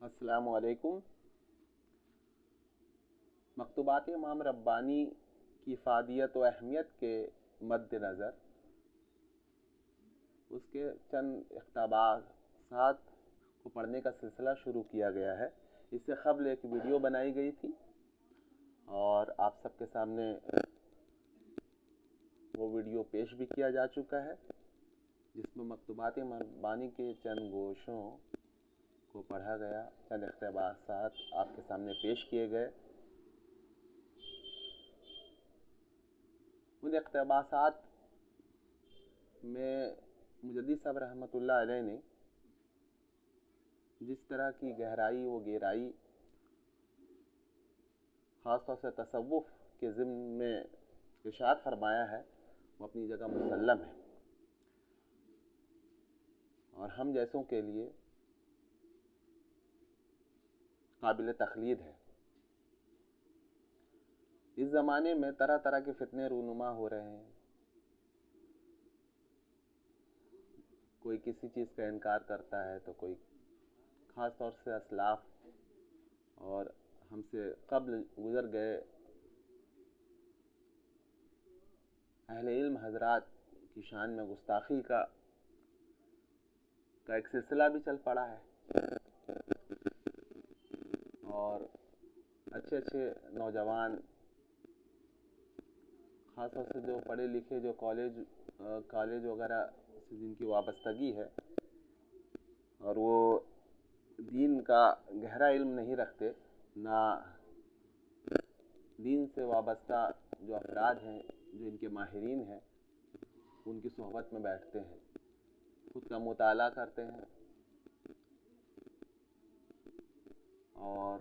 السلام علیکم۔ مکتوبات امام ربانی کی افادیت و اہمیت کے مد نظر اس کے چند اقتباسات کو پڑھنے کا سلسلہ شروع کیا گیا ہے۔ اس سے قبل ایک ویڈیو بنائی گئی تھی اور آپ سب کے سامنے وہ ویڈیو پیش بھی کیا جا چکا ہے، جس میں مکتوبات امام ربانی کے چند گوشوں کو پڑھا گیا، چند اقتباسات آپ کے سامنے پیش کیے گئے۔ ان اقتباسات میں مجدد صاحب رحمۃ اللہ علیہ نے جس طرح کی گہرائی و گہرائی خاص طور سے تصوف کے ضمن میں ارشاد فرمایا ہے، وہ اپنی جگہ مسلم ہے اور ہم جیسوں کے لیے قابل تقلید ہے۔ اس زمانے میں طرح طرح کے فتنے رونما ہو رہے ہیں، کوئی کسی چیز کا انکار کرتا ہے تو کوئی خاص طور سے اسلاف اور ہم سے قبل گزر گئے اہل علم حضرات کی شان میں گستاخی کا ایک سلسلہ بھی چل پڑا ہے، اور اچھے اچھے نوجوان خاص طور سے جو پڑھے لکھے، جو کالج وغیرہ سے جن کی وابستگی ہے اور وہ دین کا گہرا علم نہیں رکھتے، نہ دین سے وابستہ جو افراد ہیں، جو ان کے ماہرین ہیں، ان کی صحبت میں بیٹھتے ہیں، خود کا مطالعہ کرتے ہیں اور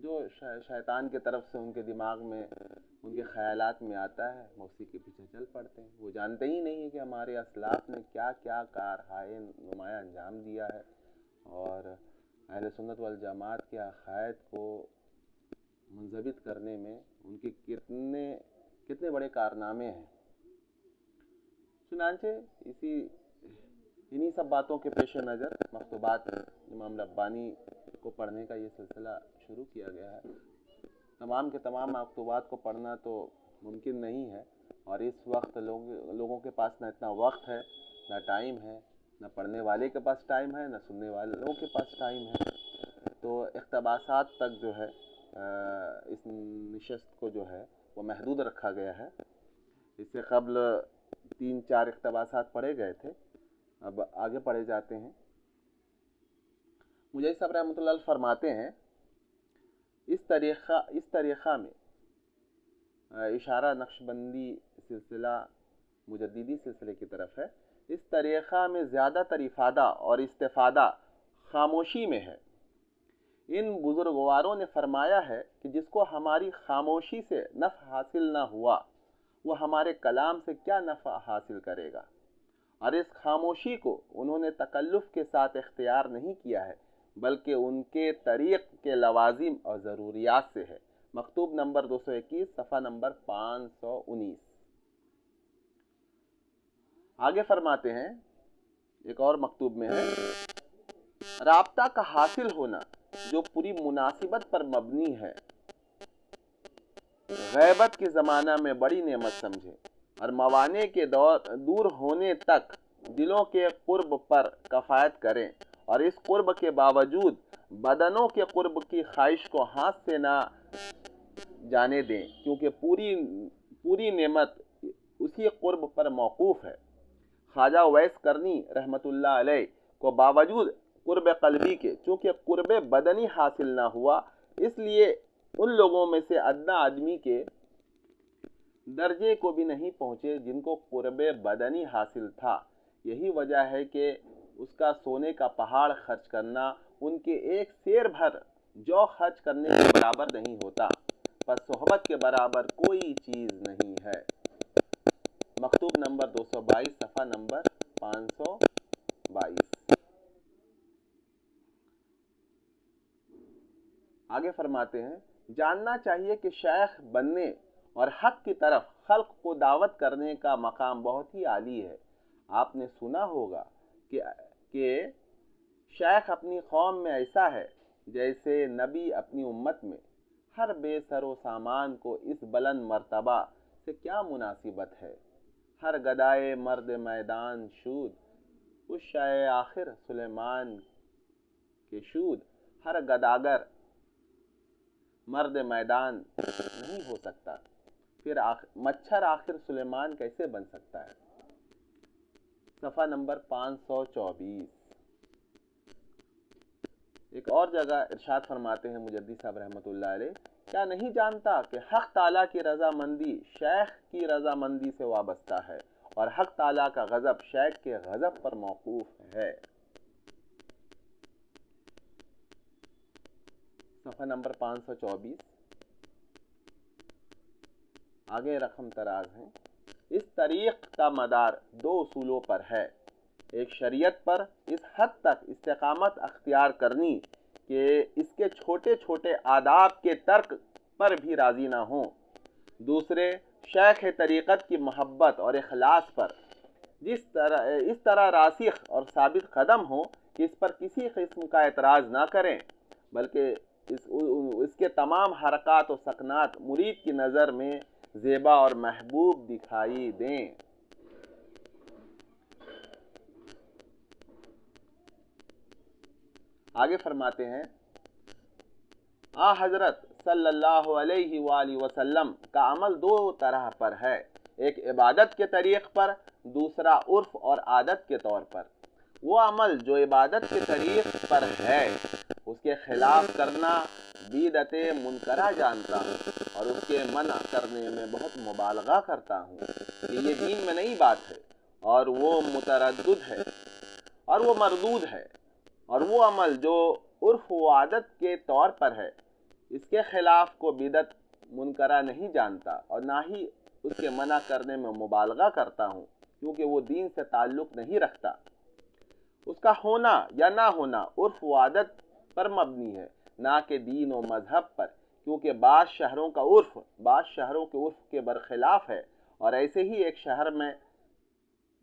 جو شیطان کی طرف سے ان کے دماغ میں، ان کے خیالات میں آتا ہے، وہ اسی کے پیچھے چل پڑتے ہیں۔ وہ جانتے ہی نہیں ہیں کہ ہمارے اسلاف نے کیا کیا کارہائے نمایاں انجام دیا ہے اور اہل سنت والجماعت کے عقائد کو منضبط کرنے میں ان کے کتنے بڑے کارنامے ہیں۔ چنانچہ انہی سب باتوں کے پیش نظر مکتوبات امام ربانی کو پڑھنے کا یہ سلسلہ شروع کیا گیا ہے۔ تمام کے تمام مکتوبات کو پڑھنا تو ممکن نہیں ہے، اور اس وقت لوگوں کے پاس نہ اتنا وقت ہے، نہ ٹائم ہے، نہ پڑھنے والے کے پاس ٹائم ہے، نہ سننے والوں کے پاس ٹائم ہے۔ تو اقتباسات تک جو ہے اس نشست کو جو ہے وہ محدود رکھا گیا ہے۔ اس سے قبل 3-4 اقتباسات پڑھے گئے تھے، اب آگے پڑھے جاتے ہیں۔ مجدد صاحب رحمۃ اللہ علیہ فرماتے ہیں، اس طریقہ میں اشارہ نقشبندی سلسلہ مجددی سلسلے کی طرف ہے، اس طریقہ میں زیادہ تر افادہ اور استفادہ خاموشی میں ہے۔ ان بزرگواروں نے فرمایا ہے کہ جس کو ہماری خاموشی سے نفع حاصل نہ ہوا، وہ ہمارے کلام سے کیا نفع حاصل کرے گا، اور اس خاموشی کو انہوں نے تکلف کے ساتھ اختیار نہیں کیا ہے، بلکہ ان کے طریق کے لوازم اور ضروریات سے ہے۔ مکتوب نمبر 221، صفحہ نمبر 519۔ آگے فرماتے ہیں، ایک اور مکتوب میں ہے، رابطہ کا حاصل ہونا جو پوری مناسبت پر مبنی ہے، غیبت کے زمانہ میں بڑی نعمت سمجھے، اور موانع کے دور ہونے تک دلوں کے قرب پر کفایت کریں، اور اس قرب کے باوجود بدنوں کے قرب کی خواہش کو ہاتھ سے نہ جانے دیں، کیونکہ پوری نعمت اسی قرب پر موقوف ہے۔ خواجہ ویس کرنی رحمۃ اللہ علیہ کو باوجود قرب قلبی کے چونکہ قرب بدنی حاصل نہ ہوا، اس لیے ان لوگوں میں سے ادنیٰ آدمی کے درجے کو بھی نہیں پہنچے جن کو قرب بدنی حاصل تھا۔ یہی وجہ ہے کہ اس کا سونے کا پہاڑ خرچ کرنا ان کے ایک سیر بھر جو خرچ کرنے کے برابر نہیں ہوتا، پس صحبت کے برابر کوئی چیز نہیں ہے۔ مکتوب نمبر 222، صفحہ نمبر 522۔ آگے فرماتے ہیں، جاننا چاہیے کہ شیخ بننے اور حق کی طرف خلق کو دعوت کرنے کا مقام بہت ہی عالی ہے۔ آپ نے سنا ہوگا کہ شیخ اپنی قوم میں ایسا ہے جیسے نبی اپنی امت میں۔ ہر بے سر و سامان کو اس بلند مرتبہ سے کیا مناسبت ہے؟ ہر گدائے مرد میدان شود، اس شے آخر سلیمان کے شود۔ ہر گداگر مرد میدان نہیں ہو سکتا، پھر مچھر آخر سلیمان کیسے بن سکتا ہے؟ صفحہ نمبر 524۔ ایک اور جگہ ارشاد فرماتے ہیں مجدی صاحب رحمۃ اللہ علیہ، کیا نہیں جانتا کہ حق تعالیٰ کی رضامندی شیخ کی رضامندی سے وابستہ ہے، اور حق تعالیٰ کا غضب شیخ کے غضب پر موقوف ہے؟ صفحہ نمبر 524۔ آگے رقم تراز ہیں۔ اس طریق کا مدار دو اصولوں پر ہے، ایک شریعت پر اس حد تک استقامت اختیار کرنی کہ اس کے چھوٹے چھوٹے آداب کے ترک پر بھی راضی نہ ہوں، دوسرے شیخ طریقت کی محبت اور اخلاص پر اس طرح راسخ اور ثابت قدم ہوں کہ اس پر کسی قسم کا اعتراض نہ کریں، بلکہ اس کے تمام حرکات و سکنات مرید کی نظر میں زیبا اور محبوب دکھائی دیں۔ آگے فرماتے ہیں، حضرت صلی اللہ علیہ وآلہ وسلم کا عمل دو طرح پر ہے، ایک عبادت کے طریق پر، دوسرا عرف اور عادت کے طور پر۔ وہ عمل جو عبادت کے طریق پر ہے اس کے خلاف کرنا بدعت منکرہ جانتا ہوں، اور اس کے منع کرنے میں بہت مبالغہ کرتا ہوں کہ یہ دین میں نئی بات ہے، اور وہ متردد ہے اور وہ مردود ہے۔ اور وہ عمل جو عرف و عادت کے طور پر ہے اس کے خلاف کو بدعت منکرہ نہیں جانتا، اور نہ ہی اس کے منع کرنے میں مبالغہ کرتا ہوں، کیونکہ وہ دین سے تعلق نہیں رکھتا۔ اس کا ہونا یا نہ ہونا عرف و عادت پر مبنی ہے، نہ کہ دین و مذہب پر، کیونکہ بعض شہروں کا عرف بعض شہروں کے عرف کے برخلاف ہے، اور ایسے ہی ایک شہر میں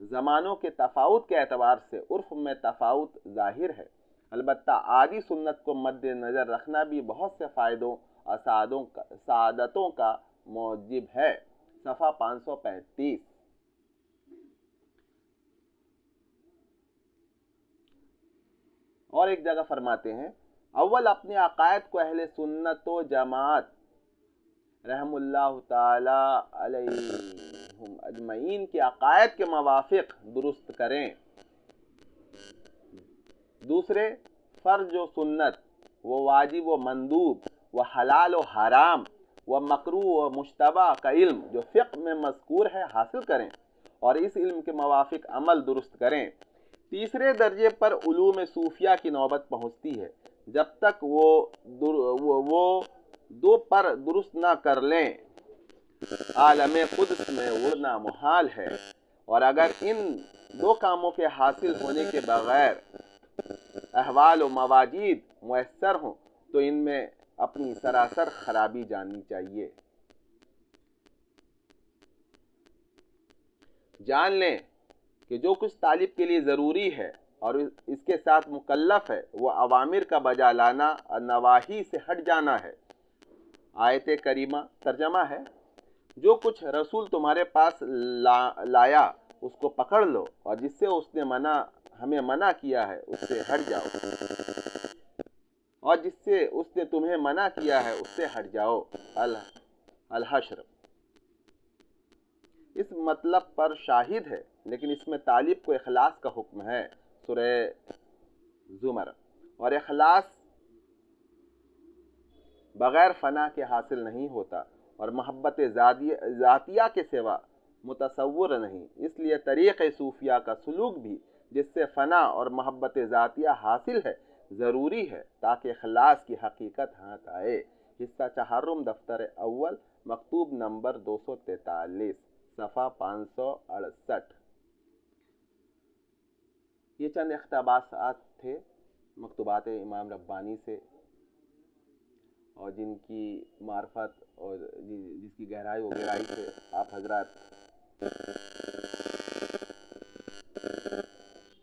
زمانوں کے تفاوت کے اعتبار سے عرف میں تفاوت ظاہر ہے۔ البتہ عادی سنت کو مد نظر رکھنا بھی بہت سے فائدوں اور سعادتوں کا موجب ہے۔ صفحہ 535۔ اور ایک جگہ فرماتے ہیں، اول اپنے عقائد کو اہل سنت و جماعت رحم اللہ تعالی علیہم اجمعین کے عقائد کے موافق درست کریں، دوسرے فرض و سنت و واجب و مندوب و حلال و حرام و مکروہ و مشتبہ کا علم جو فقہ میں مذکور ہے حاصل کریں، اور اس علم کے موافق عمل درست کریں۔ تیسرے درجے پر علوم صوفیہ کی نوبت پہنچتی ہے، جب تک وہ دو پر درست نہ کر لیں عالم قدس میں اڑنا محال ہے، اور اگر ان دو کاموں کے حاصل ہونے کے بغیر احوال و مواجید میسر ہوں تو ان میں اپنی سراسر خرابی جاننی چاہیے۔ جان لیں کہ جو کچھ طالب کے لیے ضروری ہے اور اس کے ساتھ مکلف ہے وہ اوامر کا بجا لانا اور نواہی سے ہٹ جانا ہے۔ آیت کریمہ ترجمہ ہے، جو کچھ رسول تمہارے پاس لایا اس کو پکڑ لو، اور جس سے اس نے ہمیں منع کیا ہے اس سے ہٹ جاؤ، اور جس سے اس نے تمہیں منع کیا ہے اس سے ہٹ جاؤ۔ الحشر۔ اس مطلب پر شاہد ہے، لیکن اس میں طالب کو اخلاص کا حکم ہے، سورہ زمر، اور اخلاص بغیر فنا کے حاصل نہیں ہوتا، اور محبت ذاتیہ کے سوا متصور نہیں۔ اس لیے طریق صوفیہ کا سلوک بھی جس سے فنا اور محبت ذاتیہ حاصل ہے ضروری ہے تاکہ اخلاص کی حقیقت ہاتھ آئے۔ حصہ چہارم دفتر اول مکتوب نمبر 243، صفحہ 568۔ یہ چند اقتباسات تھے مکتوبات امام ربانی سے، اور جن کی معرفت اور جس کی گہرائی و گہرائی سے آپ حضرات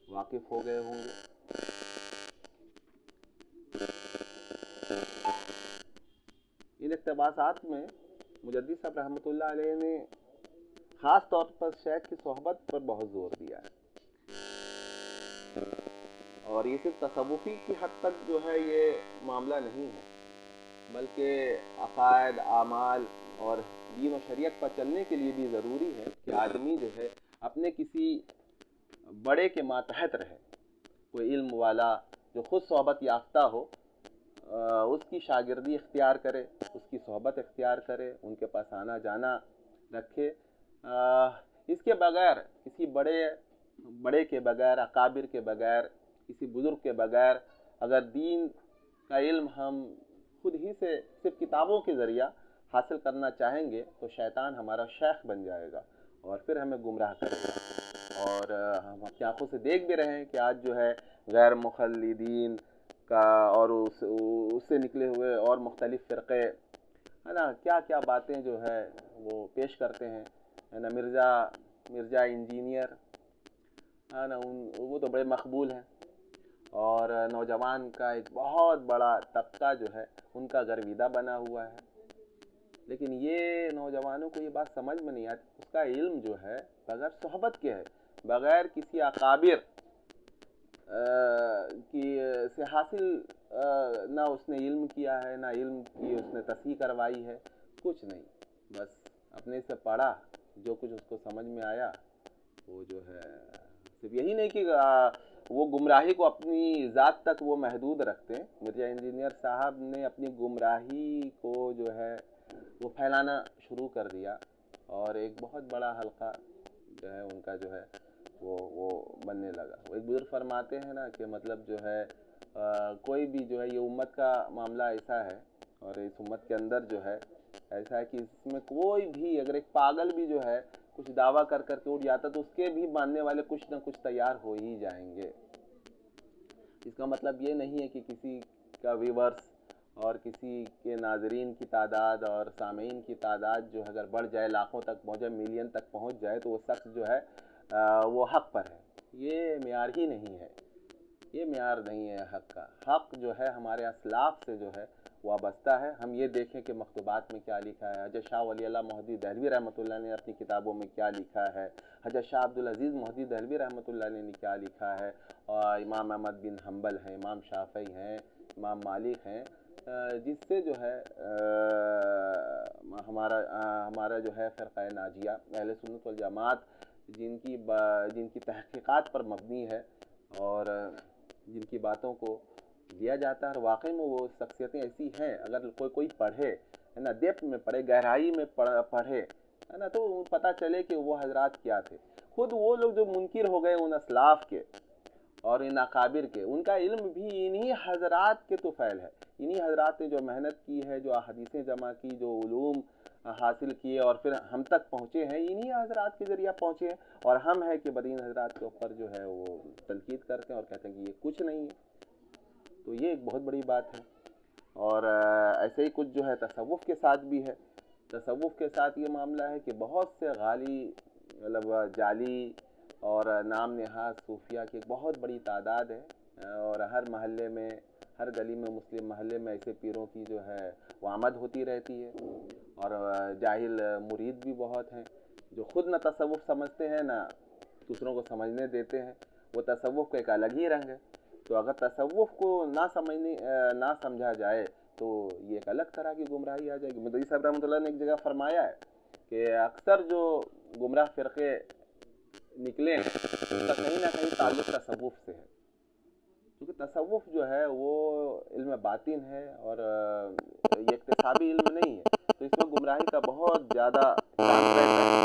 واقف ہو گئے ہوں گے۔ ان اقتباسات میں مجدد صاحب رحمۃ اللہ علیہ نے خاص طور پر شیخ کی صحبت پر بہت زور دیا ہے، اور یہ صرف تصوفی کی حد تک جو ہے یہ معاملہ نہیں ہے، بلکہ عقائد، اعمال اور دین و شریعت پر چلنے کے لیے بھی ضروری ہے کہ آدمی جو ہے اپنے کسی بڑے کے ماتحت رہے، کوئی علم والا جو خود صحبت یافتہ ہو اس کی شاگردی اختیار کرے، اس کی صحبت اختیار کرے، ان کے پاس آنا جانا رکھے۔ اس کے بغیر، کسی بڑے کے بغیر، اکابر کے بغیر، کسی بزرگ کے بغیر اگر دین کا علم ہم خود ہی سے صرف کتابوں کے ذریعہ حاصل کرنا چاہیں گے تو شیطان ہمارا شیخ بن جائے گا اور پھر ہمیں گمراہ کرے گا۔ اور ہم اپنی آنکھوں سے دیکھ بھی رہے ہیں کہ آج جو ہے غیر مقلدین کا اور اس سے نکلے ہوئے اور مختلف فرقے ہے نا کیا کیا باتیں جو ہے وہ پیش کرتے ہیں، ہے نا، مرزا انجینئر ہے نا، وہ تو بڑے مقبول ہیں، اور نوجوان کا ایک بہت بڑا طبقہ جو ہے ان کا گرویدہ بنا ہوا ہے۔ لیکن یہ نوجوانوں کو یہ بات سمجھ میں نہیں آتی، اس کا علم جو ہے بغیر صحبت کے ہے، بغیر کسی اکابر کی سے حاصل نہ اس نے علم کیا ہے، نہ علم کی اس نے تصحیح کروائی ہے، کچھ نہیں، بس اپنے سے پڑھا، جو کچھ اس کو سمجھ میں آیا وہ جو ہے صرف یہی نہیں کہ وہ گمراہی کو اپنی ذات تک وہ محدود رکھتے ہیں۔ مرزا انجینئر صاحب نے اپنی گمراہی کو جو ہے وہ پھیلانا شروع کر دیا، اور ایک بہت بڑا حلقہ جو ہے ان کا جو ہے وہ بننے لگا۔ وہ ایک بزرگ فرماتے ہیں نا کہ مطلب جو ہے کوئی بھی جو ہے یہ امت کا معاملہ ایسا ہے، اور اس امت کے اندر جو ہے ایسا ہے کہ اس میں کوئی بھی اگر ایک پاگل بھی جو ہے کچھ دعویٰ کر کے اٹھ جاتا تو اس کے بھی ماننے والے کچھ نہ کچھ تیار ہو ہی جائیں گے۔ اس کا مطلب یہ نہیں ہے کہ کسی کا ویورز اور کسی کے ناظرین کی تعداد اور سامعین کی تعداد جو اگر بڑھ جائے، لاکھوں تک پہنچے، ملین تک پہنچ جائے تو وہ شخص جو ہے وہ حق پر ہے۔ یہ معیار ہی نہیں ہے، یہ معیار نہیں ہے حق کا۔ حق جو ہے ہمارے اسلاف سے جو ہے وابستہ ہے۔ ہم یہ دیکھیں کہ مکتوبات میں کیا لکھا ہے، حضرت شاہ ولی اللہ مہدی دہلوی رحمۃ اللہ نے اپنی کتابوں میں کیا لکھا ہے، حضرت شاہ عبدالعزیز مہدی دہلوی رحمۃ اللہ نے کیا لکھا ہے، اور امام احمد بن حنبل ہیں، امام شافعی ہیں، امام مالک ہیں، جس سے جو ہے ہمارا جو ہے فرقہ ناجیہ اہل سنت والجماعت جن کی تحقیقات پر مبنی ہے اور جن کی باتوں کو دیا جاتا ہے، اور واقعی میں وہ شخصیتیں ایسی ہیں، اگر کوئی پڑھے ہے نا، ڈیپتھ میں پڑھے، گہرائی میں پڑھے ہے نا، تو پتہ چلے کہ وہ حضرات کیا تھے۔ خود وہ لوگ جو منکر ہو گئے ان اسلاف کے اور ان اکابر کے، ان کا علم بھی انہی حضرات کے طفیل ہے، انہی حضرات نے جو محنت کی ہے، جو احادیثیں جمع کی، جو علوم حاصل کیے اور پھر ہم تک پہنچے ہیں، انہی حضرات کے ذریعہ پہنچے ہیں، اور ہم ہیں کہ بدین حضرات کے اوپر جو ہے وہ تنقید کرتے ہیں اور کہتے ہیں کہ یہ کچھ نہیں ہے۔ تو یہ ایک بہت بڑی بات ہے۔ اور ایسے ہی کچھ جو ہے تصوف کے ساتھ بھی ہے۔ تصوف کے ساتھ یہ معاملہ ہے کہ بہت سے غالی مطلب جعلی اور نام نہاد صوفیہ کی ایک بہت بڑی تعداد ہے، اور ہر محلے میں، ہر گلی میں، مسلم محلے میں ایسے پیروں کی جو ہے وہ آمد ہوتی رہتی ہے، اور جاہل مرید بھی بہت ہیں جو خود نہ تصوف سمجھتے ہیں نہ دوسروں کو سمجھنے دیتے ہیں۔ وہ تصوف کا ایک الگ ہی رنگ ہے۔ تو اگر تصوف کو نہ سمجھا جائے تو یہ ایک الگ طرح کی گمراہی آ جائے گی۔ مدعی صاحب رحمۃ اللہ نے ایک جگہ فرمایا ہے کہ اکثر جو گمراہ فرقے نکلے ہیں اس کا کہیں نہ کہیں تعلق تصوف سے ہے، کیونکہ تصوف جو ہے وہ علم باطن ہے اور یہ اکتسابی علم نہیں ہے، تو اس میں گمراہی کا بہت زیادہ چانس رہتا ہے۔